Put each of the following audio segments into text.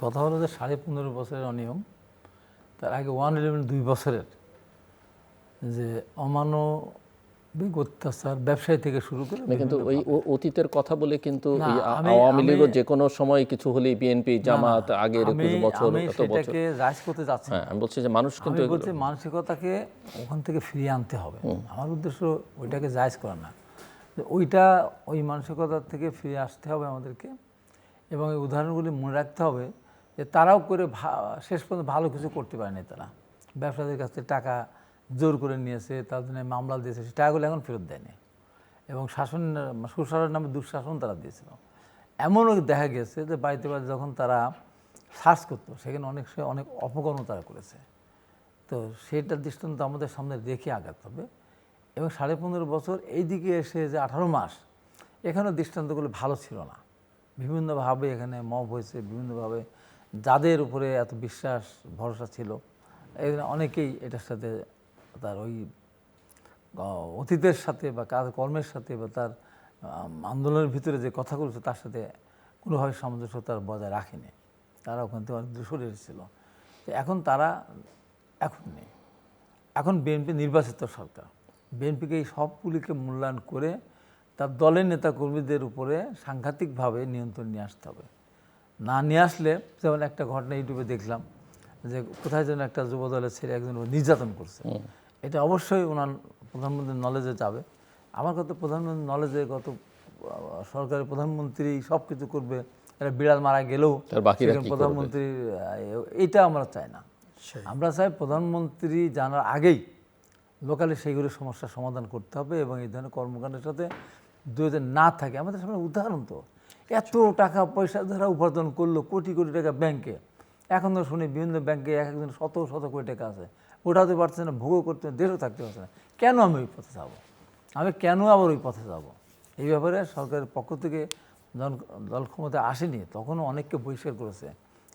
কথা হলো যে 15.5 বছরের অনিয়ম, তার আগে 111 2 বছরের যে অমানবিক অত্যাচার ব্যবসায়ী থেকে শুরু করে কিন্তু ওই অতীতের কথা বলে কিন্তু না, এই আমি- আওয়ামী আমি- লীগও যে কোনো সময় কিছু হলেই বিএনপি না, জামাত আগের আমি 21 বছর আমি এত বছর, সেটাকে রাইজ করতে যাচ্ছি না। হ্যাঁ আমি বলছি যে মানুষ কিন্তু আমি বলছি মানসিকতাকে ওখান থেকে ফিরিয়ে আনতে হবে। আমার উদ্দেশ্য ওইটাকে জায়জ করা না, ওইটা ওই মানসিকতা থেকে ফিরে আসতে হবে আমাদেরকে। এবং এই উদাহরণগুলি মনে রাখতে হবে যে তারাও করে শেষ পর্যন্ত ভালো কিছু করতে পারেনি। তারা ব্যবসায়ীদের কাছ থেকে টাকা জোর করে নিয়েছে, তার জন্য মামলা দিয়েছে, সে টাকাগুলো এখন ফেরত দেয়নি। এবং সুশাসনের নামে দুঃশাসন তারা দিয়েছিল। এমনও দেখা গেছে যে বাড়িতে বাড়িতে যখন তারা সার্চ করতো সেখানে অনেক অপকর্ম তারা করেছে। তো সেটার দৃষ্টান্ত আমাদের সামনে রেখে আগাতে হবে। এবং 15.5 বছর এইদিকে এসে যে 18 মাস, এখানেও দৃষ্টান্তগুলো ভালো ছিল না। বিভিন্নভাবে এখানে মব হয়েছে, বিভিন্নভাবে যাদের উপরে এত বিশ্বাস ভরসা ছিল অনেকেই এটার সাথে তার ওই অতীতের সাথে বা কর্মের সাথে বা তার আন্দোলনের ভিতরে যে কথাগুলো তার সাথে কোনোভাবে সামঞ্জস্য তার বজায় রাখেনি। তারা ওখান থেকে অনেক দূরে সরে এসেছিল। তো এখন তারা এখন নেই। এখন বিএনপি নির্বাচিত সরকার, বিএনপিকে এই সবগুলিকে মূল্যায়ন করে তার দলের নেতাকর্মীদের উপরে সাংঘাতিকভাবে নিয়ন্ত্রণ নিয়ে আসতে হবে। না নিয়ে আসলে, যেমন একটা ঘটনা ইউটিউবে দেখলাম যে কোথায় যেন একটা যুবদলের ছেলে একজন নির্যাতন করছে। এটা অবশ্যই ওনার প্রধানমন্ত্রীর নলেজে যাবে। আমার কথা প্রধানমন্ত্রীর নলেজে গত সরকারের প্রধানমন্ত্রী সব কিছু করবে, এটা বিড়াল মারা গেলেও প্রধানমন্ত্রী, এইটা আমরা চাই না। আমরা চাই প্রধানমন্ত্রী জানার আগেই লোকালি সেইগুলোর সমস্যার সমাধান করতে হবে এবং এই ধরনের কর্মকাণ্ডের সাথে যদি না থাকে। আমাদের সামনে উদাহরণ তো এত টাকা পয়সা যারা উপার্জন করলো, কোটি কোটি টাকা ব্যাংকে, এখন তো শুনি বিভিন্ন ব্যাংকে একজন শত শত কোটি টাকা আছে, ওঠাতে পারছে না, ভোগও করতে দেশও থাকতে পারছে না। কেন আমি ওই পথে যাবো? আমি কেন আবার ওই পথে যাব? এই ব্যাপারে সরকারের পক্ষ থেকে দল ক্ষমতা আসেনি তখনও অনেককে বহিষ্কার করেছে।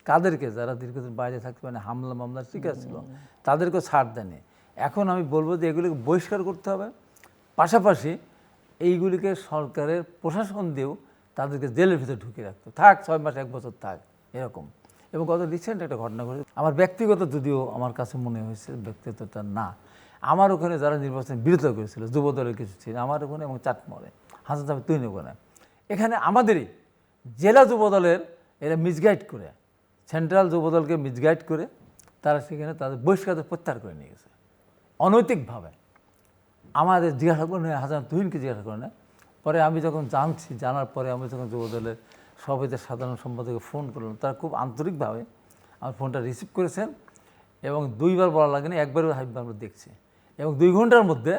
কাদেরকে? যারা দীর্ঘদিন বাইরে থাকতে পারে, হামলা মামলার শিকার ছিল, তাদেরকেও ছাড় দেয়নি। এখন আমি বলবো যে এগুলিকে বহিষ্কার করতে হবে, পাশাপাশি এইগুলিকে সরকারের প্রশাসন দিয়েও তাদেরকে জেলের ভিতরে ঢুকিয়ে রাখতো, থাক 6 মাস 1 বছর থাক, এরকম। এবং গত রিসেন্ট একটা ঘটনা ঘটেছে, আমার ব্যক্তিগত, যদিও আমার কাছে মনে হয়েছে ব্যক্তিগতটা না, আমার ওখানে যারা নির্বাচন বিরোধিতা করেছিল যুবদলের কিছু ছিল আমার ওখানে এবং চাটমোহরে হাসান সাহেব তুই ওখানে, এখানে আমাদেরই জেলা যুবদলের এরা মিসগাইড করে, সেন্ট্রাল যুবদলকে মিসগাইড করে তারা সেখানে তাদের বহিষ্কার প্রত্যাহার করে নিয়ে গেছে অনৈতিকভাবে। আমাদের জিজ্ঞাসা করে নেয়, হাসান তুহিনকে জিজ্ঞাসা করে নেয়। পরে আমি যখন জানার পরে আমি যখন যুবদলের সভাপতির সাধারণ সম্পাদককে ফোন করলাম, তারা খুব আন্তরিকভাবে আমার ফোনটা রিসিভ করেছেন এবং 2 বার বলা লাগেনি, একবারও আমরা দেখছি এবং 2 ঘন্টার মধ্যে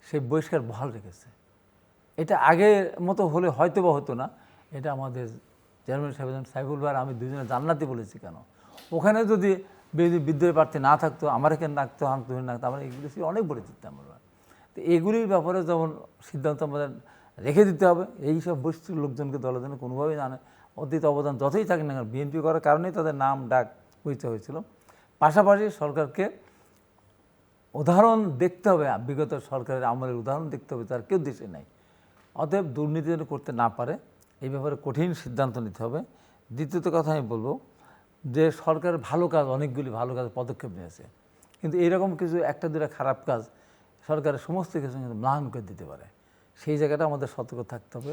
সেই বহিষ্কার বহাল রেখেছে। এটা আগের মতো হলে হয়তো বা হতো না। এটা আমাদের চেয়ারম্যান সাহেব সাইফুল ভাই আমি দুজনে জান্নাতি বলেছি। কেন ওখানে যদি বিদ্রোহী প্রার্থী না থাকতো, আমার এখানে রাখতো, তুহিন রাখতো, আমরা এগুলো অনেক বলে দিতাম আমরা। তো এগুলির ব্যাপারে যেমন সিদ্ধান্ত আমাদের রেখে দিতে হবে। এইসব বস্তুর লোকজনকে দলের জন্য কোনোভাবেই জানে অতীত অবদান যতই থাকে না, বিএনপি করার কারণেই তাদের নাম ডাক পরিচয় হয়েছিল। পাশাপাশি সরকারকে উদাহরণ দেখতে হবে, বিগত সরকারের আমলের উদাহরণ দেখতে হবে, তার কেউ দেশে নাই। অতএব দুর্নীতি যেন করতে না পারে এই ব্যাপারে কঠিন সিদ্ধান্ত নিতে হবে। দ্বিতীয়ত কথা আমি বলবো যে সরকারের ভালো কাজ, অনেকগুলি ভালো কাজ পদক্ষেপ নিয়েছে, কিন্তু এইরকম কিছু 1-2টা খারাপ কাজ সরকারের সমস্ত কিছু কিন্তু ম্লান করে দিতে পারে। সেই জায়গাটা আমাদের সতর্ক থাকতে হবে।